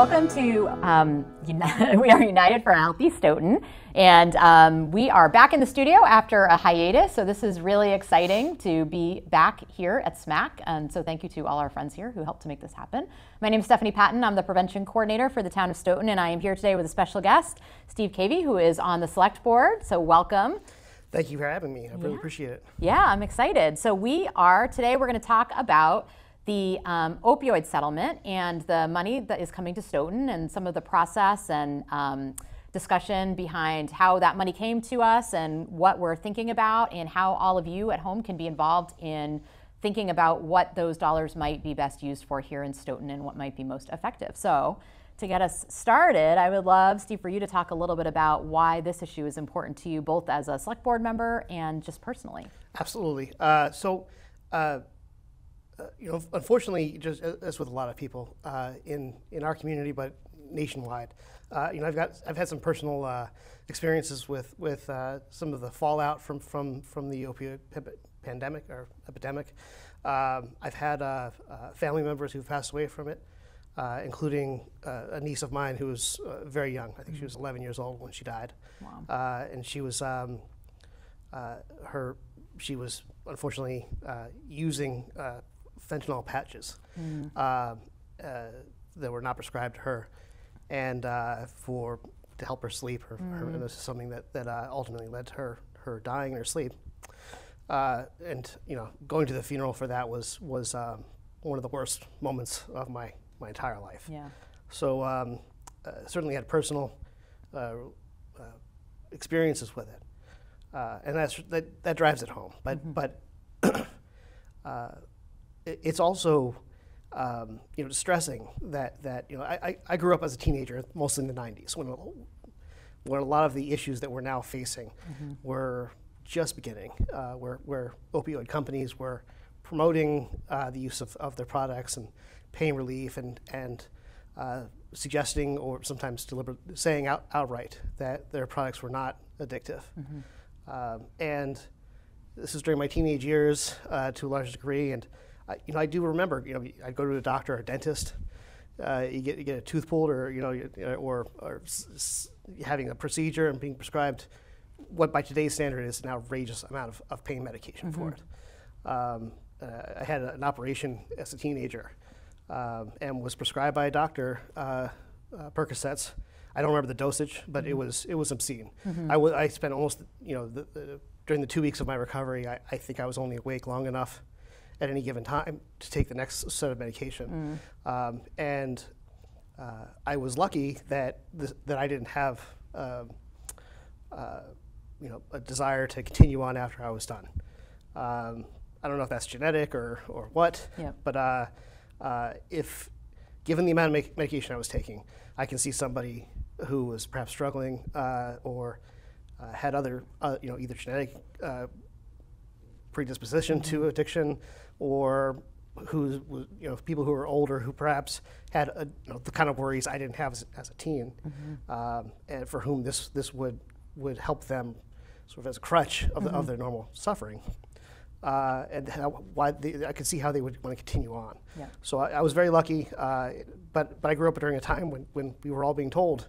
Welcome to We Are United for a Healthy Stoughton, and we are back in the studio after a hiatus, so this is really exciting to be back here at SMAC, and so thank you to all our friends here who helped to make this happen. My name is Stephanie Patton. I'm the Prevention Coordinator for the town of Stoughton, and I am here today with a special guest, Steve Cavey, who is on the Select Board, so welcome. Thank you for having me. I really appreciate it. Yeah, I'm excited. So today we're going to talk about the opioid settlement and the money that is coming to Stoughton and some of the process and discussion behind how that money came to us and what we're thinking about and how all of you at home can be involved in thinking about what those dollars might be best used for here in Stoughton and what might be most effective. So to get us started, I would love, Steve, for you to talk a little bit about why this issue is important to you, both as a select board member and just personally. Absolutely. Unfortunately, just as with a lot of people in our community, but nationwide, I've had some personal experiences with some of the fallout from the opioid pandemic or epidemic. I've had family members who've passed away from it, including a niece of mine who was very young. I think she was 11 years old when she died. Wow. And she was she was unfortunately using fentanyl patches that were not prescribed to her, and to help her sleep. And this is something that ultimately led to her dying in her sleep. And going to the funeral for that was one of the worst moments of my entire life. Yeah. So certainly had personal experiences with it, and that drives it home. But it's also distressing that I grew up as a teenager, mostly in the 90s, when a lot of the issues that we're now facing were just beginning, where opioid companies were promoting the use of their products and pain relief and suggesting or sometimes deliberately saying outright that their products were not addictive. And this is during my teenage years to a large degree, and I do remember, I'd go to a doctor or a dentist, you get a tooth pulled, or having a procedure and being prescribed what by today's standard is an outrageous amount of pain medication for it. I had an operation as a teenager and was prescribed by a doctor Percocets. I don't remember the dosage, but it was obscene. I spent almost, during the 2 weeks of my recovery, I think I was only awake long enough at any given time to take the next set of medication. And I was lucky that I didn't have a desire to continue on after I was done. I don't know if that's genetic or what, but if given the amount of medication I was taking, I can see somebody who was perhaps struggling or had other, either genetic predisposition to addiction, or people who are older who perhaps had the kind of worries I didn't have as a teen, and for whom this would help them sort of as a crutch of their normal suffering. And I could see how they would want to continue on. Yeah. So I was very lucky, but I grew up during a time when we were all being told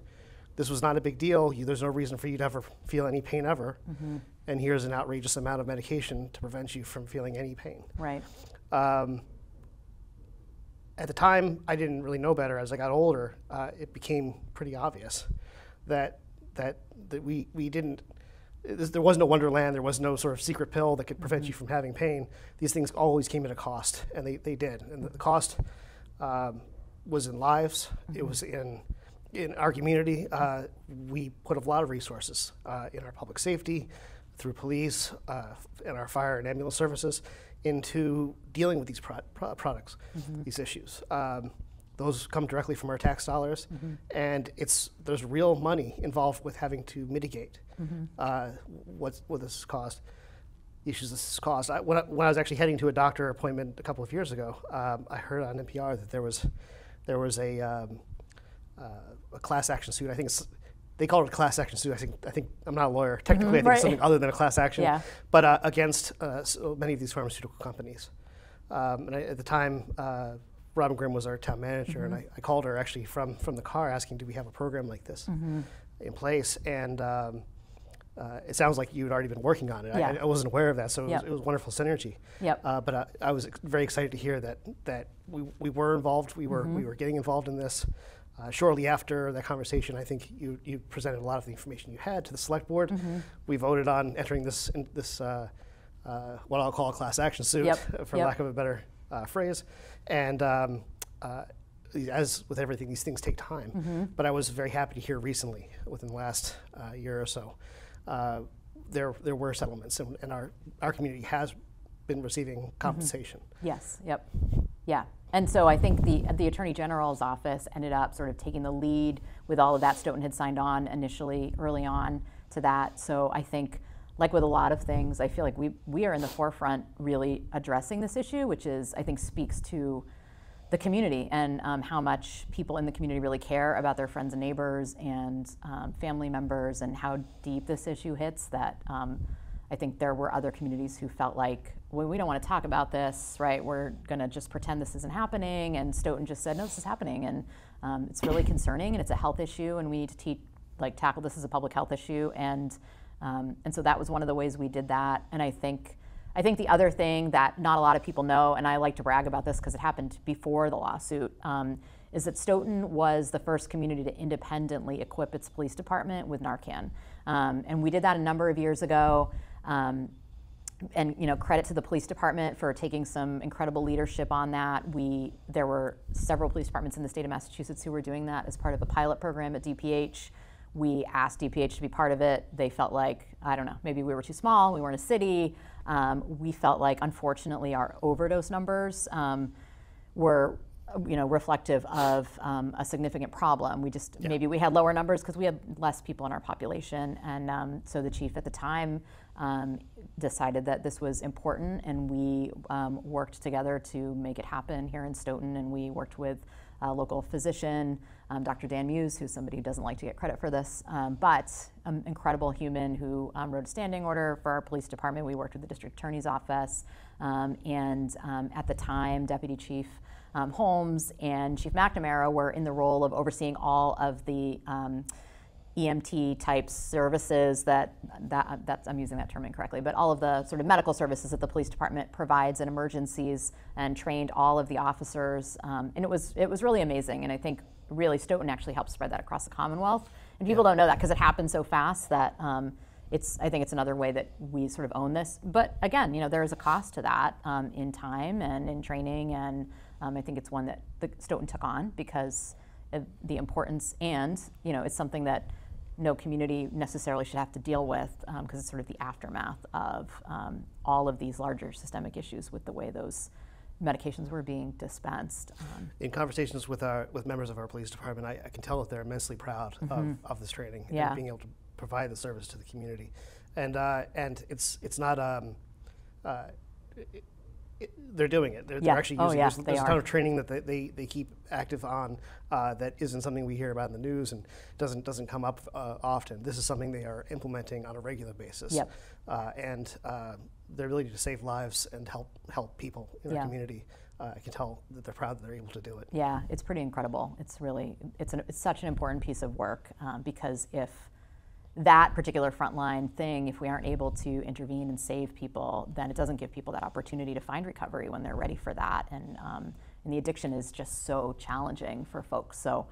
this was not a big deal. There's no reason for you to ever feel any pain ever, and here's an outrageous amount of medication to prevent you from feeling any pain. Right. At the time, I didn't really know better. As I got older, it became pretty obvious that we didn't. There was no wonderland. There was no sort of secret pill that could prevent you from having pain. These things always came at a cost, and they did. And the cost was in lives. It was in our community. We put a lot of resources in our public safety, through police, and our fire and ambulance services, into dealing with these products, these issues. Those come directly from our tax dollars, and there's real money involved with having to mitigate what this has caused, the issues this has caused. When I was actually heading to a doctor appointment a couple of years ago, I heard on NPR that there was a class action suit. I think they call it a class action suit. I think I'm not a lawyer. Technically, I think it's something other than a class action, but against so many of these pharmaceutical companies. And at the time, Robin Grimm was our town manager, and I called her actually from the car asking, do we have a program like this in place? And it sounds like you had already been working on it. Yeah. I wasn't aware of that, so it was wonderful synergy. Yep. But I was very excited to hear that we were involved. We were getting involved in this. Shortly after that conversation, I think you presented a lot of the information you had to the select board. We voted on entering this what I'll call a class action suit, for lack of a better phrase. And as with everything, these things take time. But I was very happy to hear recently, within the last year or so, there were settlements, and our community has been receiving compensation. Yes. Yep. Yeah. And so I think the Attorney General's office ended up sort of taking the lead with all of that. Stoughton had signed on initially, early on to that. So I think, like with a lot of things, I feel like we are in the forefront really addressing this issue, which is, I think, speaks to the community and how much people in the community really care about their friends and neighbors and family members, and how deep this issue hits. That I think there were other communities who felt like, well, we don't want to talk about this, right? We're going to just pretend this isn't happening. And Stoughton just said, no, this is happening, and it's really concerning, and it's a health issue, and we need to tackle this as a public health issue. And so that was one of the ways we did that. And I think the other thing that not a lot of people know, and I like to brag about this because it happened before the lawsuit, is that Stoughton was the first community to independently equip its police department with Narcan. And we did that a number of years ago. And credit to the police department for taking some incredible leadership on that. There were several police departments in the state of Massachusetts who were doing that as part of a pilot program at DPH. We asked DPH to be part of it. They felt like, I don't know, maybe we were too small, we weren't a city. We felt like, unfortunately, our overdose numbers were reflective of a significant problem. Maybe we had lower numbers because we had less people in our population. And so the chief at the time decided that this was important, and we worked together to make it happen here in Stoughton. And we worked with a local physician, Dr. Dan Muse, who's somebody who doesn't like to get credit for this, but an incredible human who wrote a standing order for our police department. We worked with the district attorney's office, and at the time, Deputy Chief Holmes and Chief McNamara were in the role of overseeing all of the EMT type services that's I'm using that term incorrectly, but all of the sort of medical services that the police department provides in emergencies, and trained all of the officers. And it was really amazing. And I think really Stoughton actually helped spread that across the Commonwealth. And people don't know that because it happened so fast that I think it's another way that we sort of own this. But again, there is a cost to that in time and in training. And I think it's one that the Stoughton took on because of the importance, and it's something that no community necessarily should have to deal with, because it's sort of the aftermath of all of these larger systemic issues with the way those medications were being dispensed. In conversations with members of our police department, I can tell that they're immensely proud of this training and being able to provide the service to the community, and it's not. They're doing it. They're actually using it. There's a ton of training that they keep active on that isn't something we hear about in the news and doesn't come up often. This is something they are implementing on a regular basis. And their ability to save lives and help people in our community, I can tell that they're proud that they're able to do it. Yeah, it's pretty incredible. It's such an important piece of work, because if that particular frontline thing, if we aren't able to intervene and save people, then it doesn't give people that opportunity to find recovery when they're ready for that. And the addiction is just so challenging for folks. So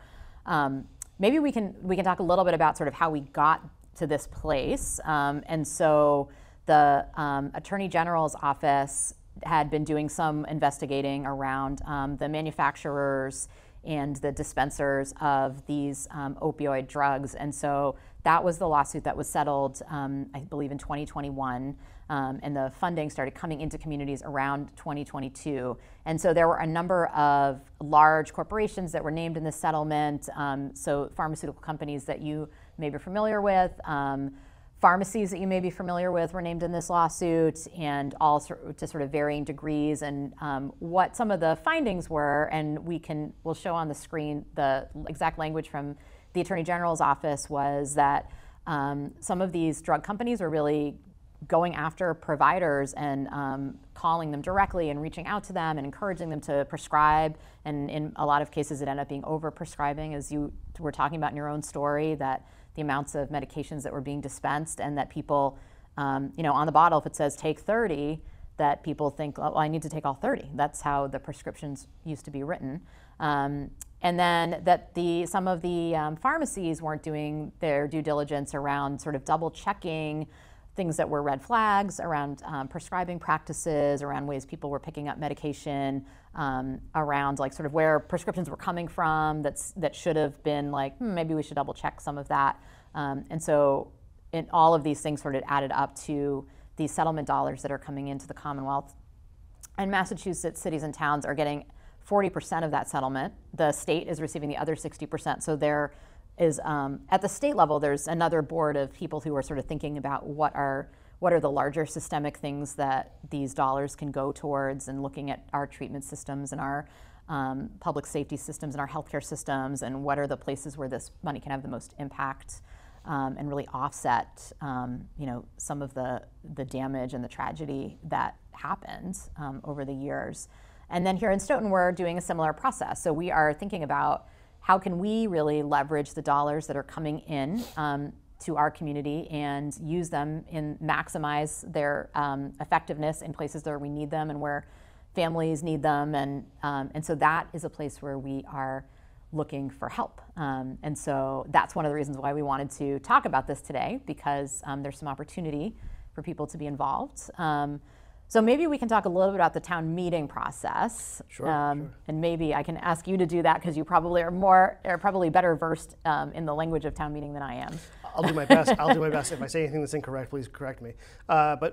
maybe we can talk a little bit about sort of how we got to this place. And so the Attorney General's office had been doing some investigating around the manufacturers and the dispensers of these opioid drugs. And so that was the lawsuit that was settled, I believe, in 2021. And the funding started coming into communities around 2022. And so there were a number of large corporations that were named in this settlement. So pharmaceutical companies that you may be familiar with, pharmacies that you may be familiar with were named in this lawsuit, and all to sort of varying degrees. And what some of the findings were, and we'll show on the screen the exact language from the Attorney General's office, was that some of these drug companies were really going after providers and calling them directly and reaching out to them and encouraging them to prescribe. And in a lot of cases, it ended up being over-prescribing, as you were talking about in your own story, that the amounts of medications that were being dispensed, and that people, on the bottle, if it says take 30, that people think, oh, well, I need to take all 30. That's how the prescriptions used to be written. And then that some of the pharmacies weren't doing their due diligence around sort of double checking things that were red flags around prescribing practices, around ways people were picking up medication, around like sort of where prescriptions were coming from that should have been like, maybe we should double check some of that. And so all of these things sort of added up to these settlement dollars that are coming into the Commonwealth. And Massachusetts cities and towns are getting 40% of that settlement. The state is receiving the other 60%. So there is, at the state level, there's another board of people who are sort of thinking about what are the larger systemic things that these dollars can go towards, and looking at our treatment systems and our public safety systems and our healthcare systems, and what are the places where this money can have the most impact and really offset some of the damage and the tragedy that happened over the years. And then here in Stoughton, we're doing a similar process. So we are thinking about how can we really leverage the dollars that are coming in to our community and use them and maximize their effectiveness in places where we need them and where families need them. And so that is a place where we are looking for help. And so that's one of the reasons why we wanted to talk about this today, because there's some opportunity for people to be involved. So maybe we can talk a little bit about the town meeting process. Sure. And maybe I can ask you to do that, because you probably are probably better versed in the language of town meeting than I am. I'll do my best. I'll do my best. If I say anything that's incorrect, please correct me.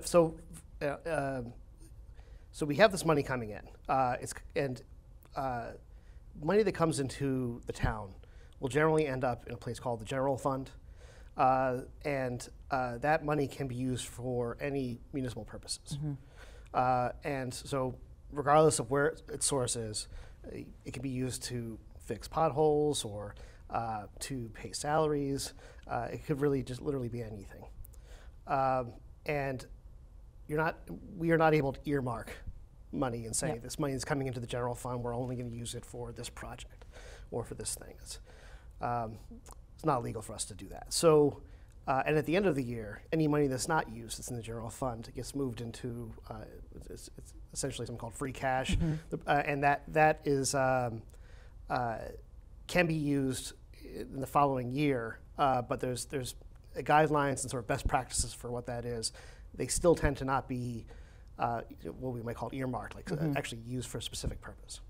So we have this money coming in, money that comes into the town will generally end up in a place called the general fund, and that money can be used for any municipal purposes. Mm-hmm. And so regardless of where its source is, it can be used to fix potholes or to pay salaries. It could really just literally be anything. And we are not able to earmark money and say, this money is coming into the general fund, we're only going to use it for this project or for this thing. It's not legal for us to do that. So, and at the end of the year, any money that's not used that's in the general fund gets moved into, it's essentially something called free cash, and that is can be used in the following year, but there's guidelines and sort of best practices for what that is. They still tend to not be what we might call earmarked, like actually used for a specific purpose.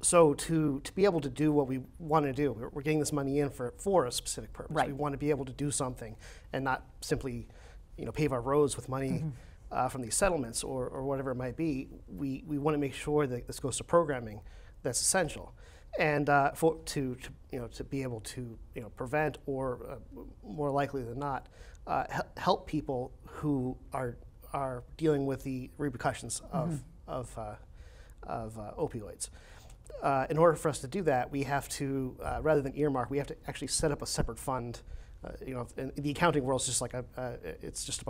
So to be able to do what we want to do, we're getting this money in for a specific purpose. Right. We want to be able to do something and not simply, pave our roads with money from these settlements or whatever it might be. We want to make sure that this goes to programming that's essential, and to be able to prevent or more likely than not help people who are dealing with the repercussions of opioids. In order for us to do that, we have to, rather than earmark, we have to actually set up a separate fund. In the accounting world, it's just like it's just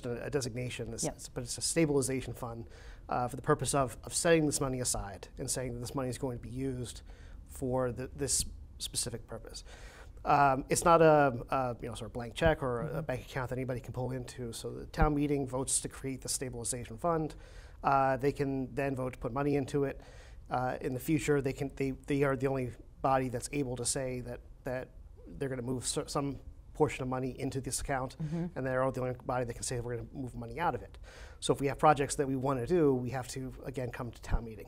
a designation, but it's a stabilization fund for the purpose of setting this money aside and saying that this money is going to be used for this specific purpose. It's not a sort of blank check or a bank account that anybody can pull into. So the town meeting votes to create the stabilization fund. They can then vote to put money into it. In the future, they are the only body that's able to say that they're going to move some portion of money into this account, and they're the only body that can say we're going to move money out of it. So if we have projects that we want to do, we have to again come to town meeting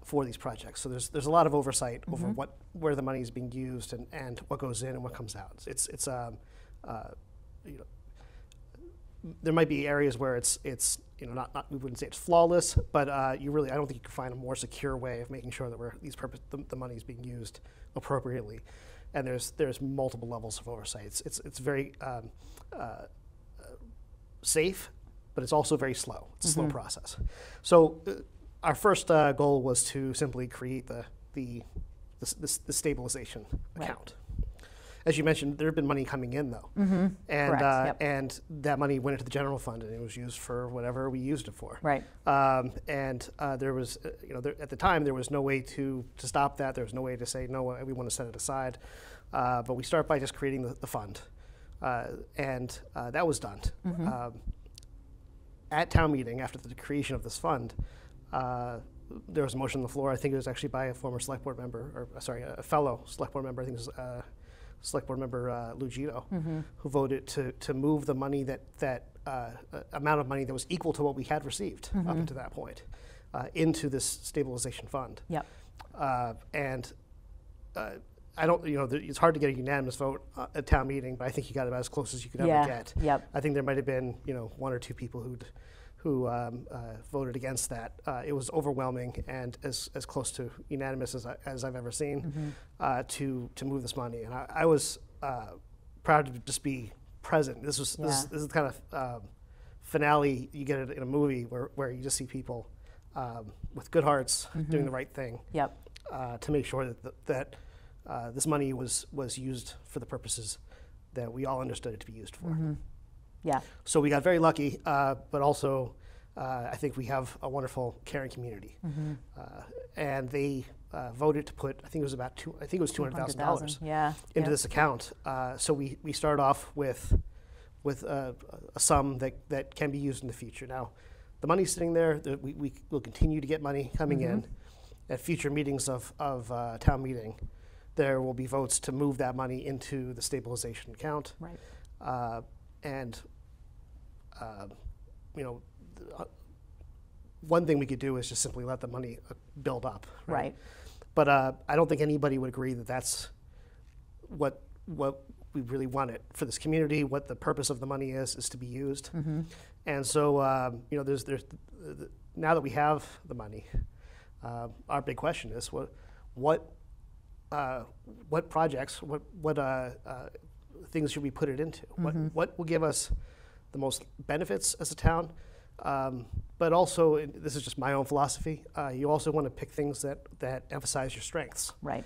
for these projects. So there's a lot of oversight over where the money is being used and what goes in and what comes out. There might be areas where it's not we wouldn't say it's flawless, but I don't think you can find a more secure way of making sure that the money is being used appropriately, and there's multiple levels of oversight. It's very safe, but it's also very slow. It's a slow process. So our first goal was to simply create the stabilization account. as you mentioned, there had been money coming in though, and Correct. Yep. and that money went into the general fund, and it was used for whatever we used it for. Right. There was, at the time, there was no way to stop that. There was no way to say no, we want to set it aside. But we start by just creating the fund, and that was done. At town meeting, after the creation of this fund, there was a motion on the floor. I think it was actually by a former select board member, or sorry, a fellow select board member. I think it was select board member Lugito, who voted to move the money that amount of money that was equal to what we had received up until that point into this stabilization fund. Yep. I don't, it's hard to get a unanimous vote at town meeting, but I think you got about as close as you could ever get. Yep. I think there might have been, one or two people who voted against that. It was overwhelming and as close to unanimous as I've ever seen to move this money. And I was proud to just be present. This is the kind of finale you get in a movie where you just see people with good hearts doing the right thing. Yep. To make sure that this money was used for the purposes that we all understood it to be used for. Yeah. So we got very lucky, but also I think we have a wonderful, caring community, and they voted to put, I think it was $200,000 into this account. So we start off with a sum that can be used in the future. Now, the money's sitting there. We will continue to get money coming in. At future meetings of town meeting, there will be votes to move that money into the stabilization account. Right. One thing we could do is just simply let the money build up. Right. But I don't think anybody would agree that that's what we really want it for this community. What the purpose of the money is to be used. And so there's now that we have the money, our big question is what projects, what things should we put it into? What will give us the most benefits as a town? But also, and this is just my own philosophy, you also want to pick things that emphasize your strengths. Right.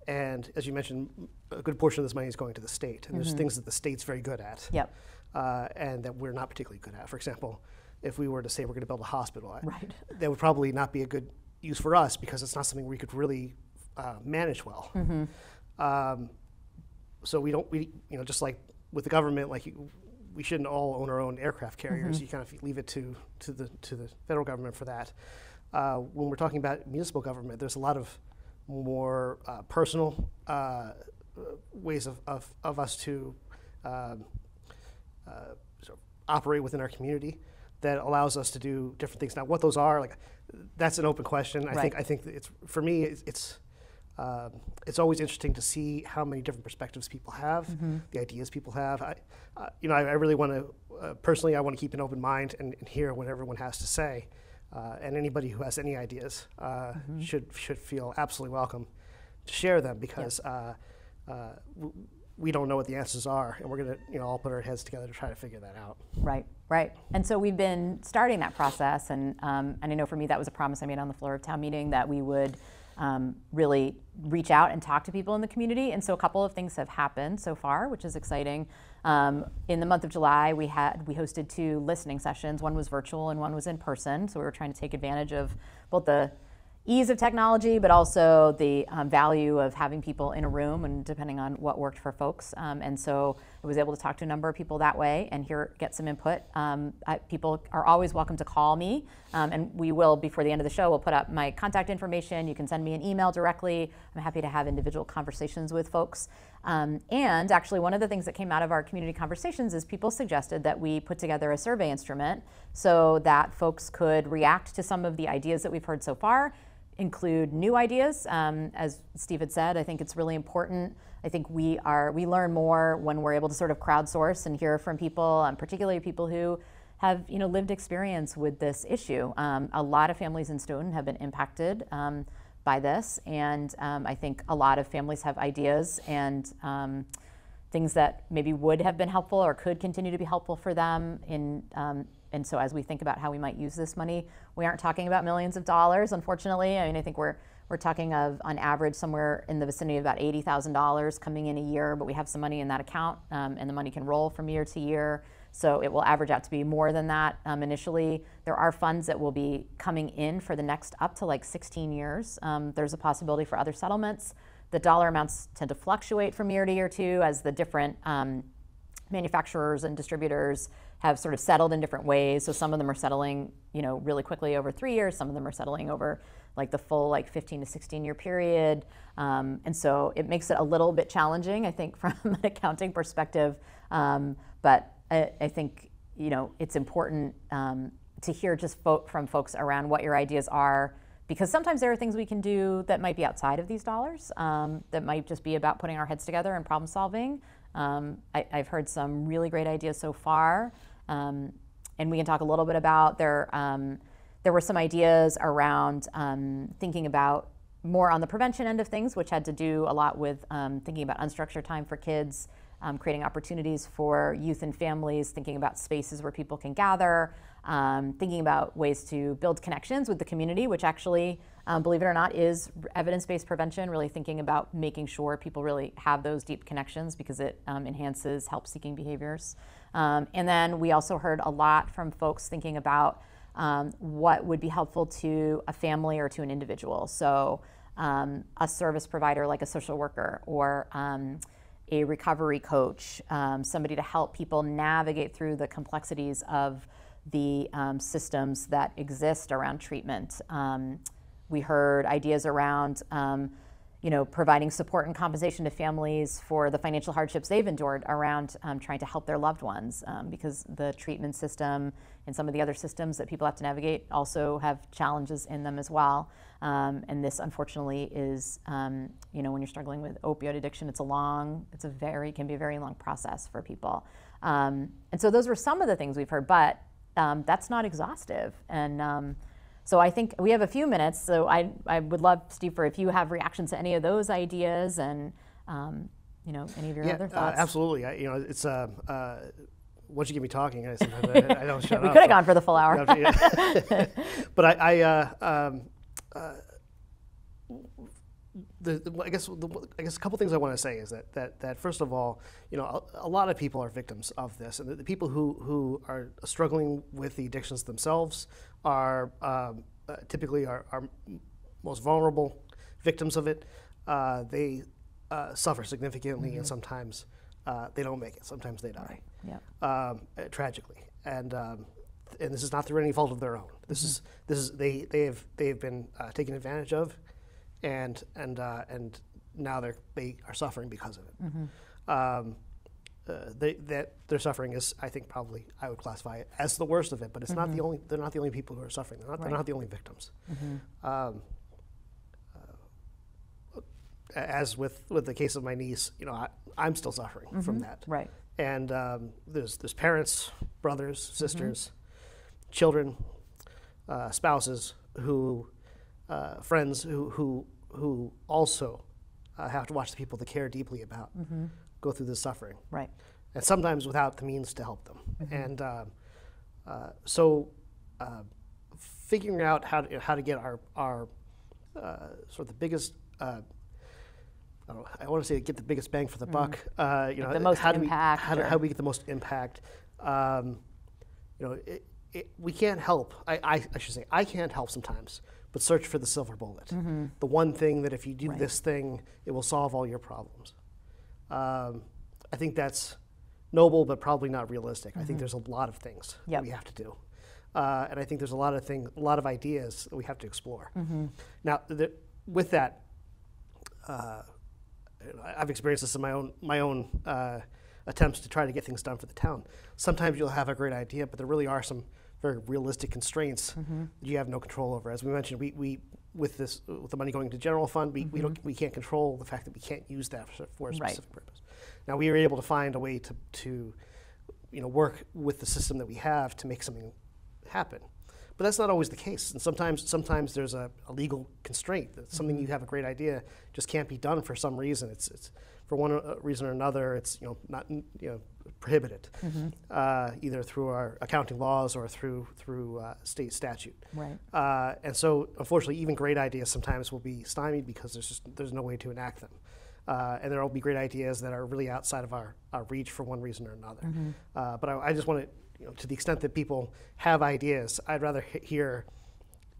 And as you mentioned, a good portion of this money is going to the state, and there's things that the state's very good at, Yep. And that we're not particularly good at. For example, if we were to say we're going to build a hospital, Right. that would probably not be a good use for us because it's not something we could really manage well. So we just like with the government, we shouldn't all own our own aircraft carriers. You kind of leave it to the federal government for that. When we're talking about municipal government, there's a lot of more personal ways of us to sort of operate within our community that allows us to do different things. Now, what those are, that's an open question. Right. I think that it's, for me, it's always interesting to see how many different perspectives people have, the ideas people have. I really want to, personally, I want to keep an open mind and hear what everyone has to say. And anybody who has any ideas should feel absolutely welcome to share them because we don't know what the answers are, and we're going to all put our heads together to try to figure that out. Right, right. And so we've been starting that process, and I know for me that was a promise I made on the floor of town meeting that we would really reach out and talk to people in the community. And so a couple of things have happened so far, which is exciting. In the month of July, we hosted 2 listening sessions. One was virtual and one was in person. So we were trying to take advantage of both the ease of technology, but also the value of having people in a room and depending on what worked for folks. And so I was able to talk to a number of people that way and get some input. People are always welcome to call me, and we will, before the end of the show, we'll put up my contact information. You can send me an email directly. I'm happy to have individual conversations with folks. And actually, one of the things that came out of our community conversations is people suggested that we put together a survey instrument so that folks could react to some of the ideas that we've heard so far, include new ideas. As Steve had said, I think it's really important. I think we learn more when we're able to sort of crowdsource and hear from people, particularly people who have lived experience with this issue. A lot of families in Stoughton have been impacted by this, and I think a lot of families have ideas and things that maybe would have been helpful or could continue to be helpful for them and so as we think about how we might use this money, we aren't talking about millions of dollars, unfortunately. I mean, I think we're We're talking of, on average, somewhere in the vicinity of about $80,000 coming in a year, but we have some money in that account, and the money can roll from year to year. So it will average out to be more than that initially. There are funds that will be coming in for the next up to like 16 years. There's a possibility for other settlements. The dollar amounts tend to fluctuate from year to year too, as the different manufacturers and distributors have sort of settled in different ways. So some of them are settling, really quickly over 3 years. Some of them are settling over like the full 15 to 16 year period. And so it makes it a little bit challenging, I think, from an accounting perspective. But I think, it's important to hear just from folks around what your ideas are, because sometimes there are things we can do that might be outside of these dollars, that might just be about putting our heads together and problem solving. I've heard some really great ideas so far, and we can talk a little bit about there were some ideas around thinking about more on the prevention end of things, which had to do a lot with thinking about unstructured time for kids, creating opportunities for youth and families, thinking about spaces where people can gather, thinking about ways to build connections with the community, which actually, believe it or not, is evidence-based prevention, really thinking about making sure people really have those deep connections, because it enhances help-seeking behaviors. And then we also heard a lot from folks thinking about what would be helpful to a family or to an individual. So a service provider like a social worker, or a recovery coach, somebody to help people navigate through the complexities of the systems that exist around treatment. We heard ideas around providing support and compensation to families for the financial hardships they've endured around trying to help their loved ones, because the treatment system and some of the other systems that people have to navigate also have challenges in them as well. And this, unfortunately, is, when you're struggling with opioid addiction, can be a very long process for people. And so those were some of the things we've heard, but that's not exhaustive. And so I think we have a few minutes, so I would love, Steve, if you have reactions to any of those ideas and, any of your other thoughts. Absolutely. It's once you get me talking, I don't shut up. We could have gone for the full hour. But I guess a couple things I want to say is that first of all, a lot of people are victims of this, and the people who are struggling with the addictions themselves are typically our most vulnerable victims of it. They suffer significantly, and sometimes they don't make it. Sometimes they die, tragically, and this is not through any fault of their own. This is they've been taken advantage of, and now they are suffering because of it. That their suffering is, I think, probably I would classify it as the worst of it, but it's not the only. They're not the only people who are suffering. They're not the only victims. As with the case of my niece, I'm still suffering from that. Right. And there's parents, brothers, sisters, children, spouses friends who also have to watch the people they care deeply about go through this suffering. Right. And sometimes without the means to help them. And so figuring out how to get our sort of the biggest. I want to say get the biggest bang for the buck. The most impact. How do we get the most impact? We can't help. I should say I can't help sometimes, but search for the silver bullet. The one thing that if you do this thing, it will solve all your problems. I think that's noble, but probably not realistic. I think there's a lot of things that we have to do, and I think there's a lot of ideas that we have to explore. Now, with that. I've experienced this in my own attempts to try to get things done for the town. Sometimes you'll have a great idea, but there really are some very realistic constraints that you have no control over. As we mentioned, we with the money going to general fund, we can't control the fact that we can't use that for a specific purpose. Now we were able to find a way to work with the system that we have to make something happen. But that's not always the case. And sometimes there's a legal constraint that something you have a great idea just can't be done for some reason. It's for one reason or another, it's not prohibited, either through our accounting laws or through state statute. Right. And so, unfortunately, even great ideas sometimes will be stymied because there's no way to enact them. And there will be great ideas that are really outside of our reach for one reason or another. But I just want to the extent that people have ideas, I'd rather hear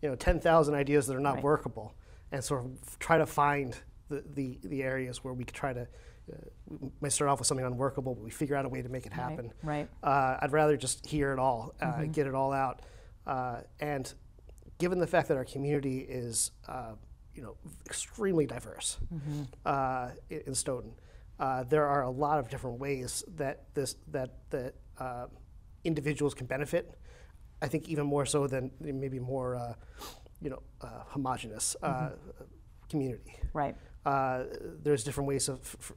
10,000 ideas that are not workable, and sort of try to find the areas where we could try to. We might start off with something unworkable, but we figure out a way to make it happen. Right. I'd rather just hear it all, get it all out. And given the fact that our community is, extremely diverse in Stoughton, there are a lot of different ways that individuals can benefit. I think even more so than maybe more, homogenous community. Right. There's different ways of,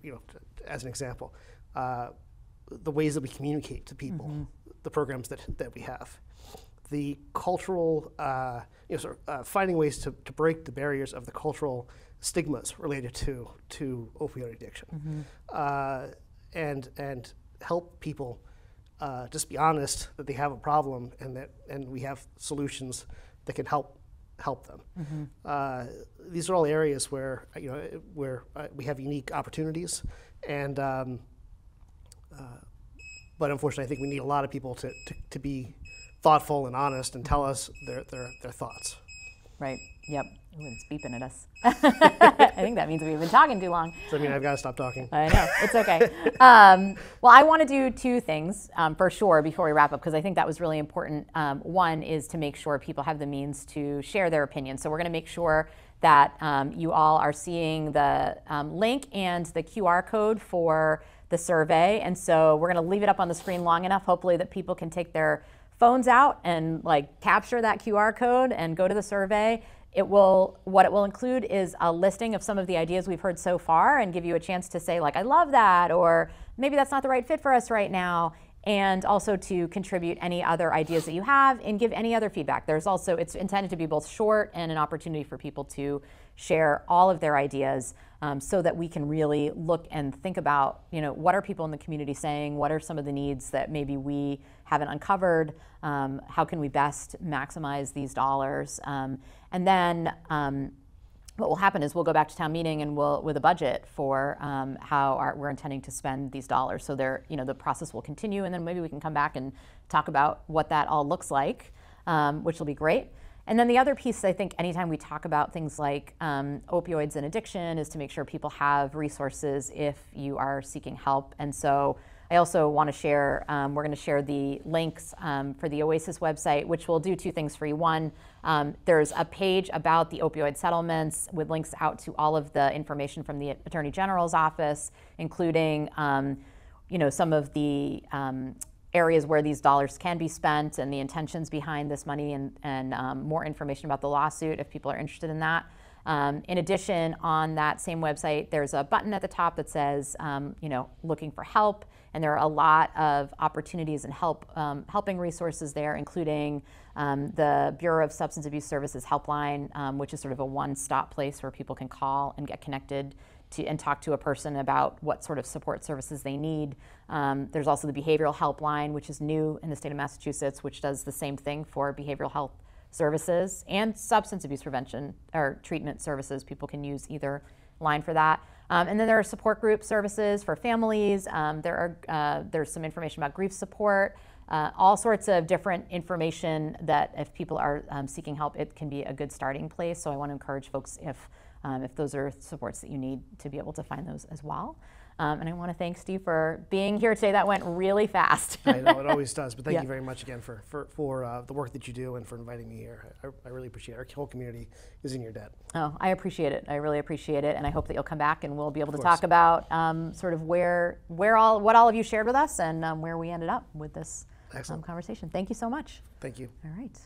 as an example, the ways that we communicate to people, the programs that we have, the cultural, finding ways to break the barriers of the cultural stigmas related to opioid addiction, and help people just be honest that they have a problem and we have solutions that can help them. These are all areas where we have unique opportunities, and but unfortunately, I think we need a lot of people to be thoughtful and honest and tell us their thoughts. Right. Yep. Ooh, it's beeping at us. I think that means we've been talking too long. So I mean, I've got to stop talking. I know. It's okay. Well, I want to do two things for sure before we wrap up, because I think that was really important. One is to make sure people have the means to share their opinions. So we're going to make sure that you all are seeing the link and the QR code for the survey. And so we're going to leave it up on the screen long enough, hopefully, that people can take their phones out and capture that QR code and go to the survey. What it will include is a listing of some of the ideas we've heard so far and give you a chance to say I love that, or maybe that's not the right fit for us right now, and also to contribute any other ideas that you have and give any other feedback. It's intended to be both short and an opportunity for people to share all of their ideas, so that we can really look and think about, what are people in the community saying? What are some of the needs that maybe we haven't uncovered? How can we best maximize these dollars? And then what will happen is we'll go back to town meeting and with a budget for how we're intending to spend these dollars. So the process will continue, and then maybe we can come back and talk about what that all looks like, which will be great. And then the other piece, I think, anytime we talk about things like opioids and addiction, is to make sure people have resources if you are seeking help. And so I also want to share, we're going to share the links for the OASIS website, which will do two things for you. One, there's a page about the opioid settlements with links out to all of the information from the Attorney General's office, including some of the areas where these dollars can be spent and the intentions behind this money, and more information about the lawsuit if people are interested in that. In addition, on that same website, there's a button at the top that says, looking for help, and there are a lot of opportunities and helping resources there, including the Bureau of Substance Abuse Services helpline, which is sort of a one-stop place where people can call and get connected and talk to a person about what sort of support services they need. There's also the behavioral helpline, which is new in the state of Massachusetts, which does the same thing for behavioral health services and substance abuse prevention or treatment services. People can use either line for that. And then there are support group services for families. There's some information about grief support, all sorts of different information that if people are seeking help, it can be a good starting place. So I want to encourage folks, if those are supports that you need, to be able to find those as well. And I want to thank Steve for being here today. That went really fast. I know, it always does, but thank you very much again for the work that you do and for inviting me here. I really appreciate it. Our whole community is in your debt. Oh, I appreciate it. I really appreciate it, and I hope that you'll come back and we'll be able to talk about sort of what all of you shared with us and where we ended up with this conversation. Thank you so much. Thank you. All right.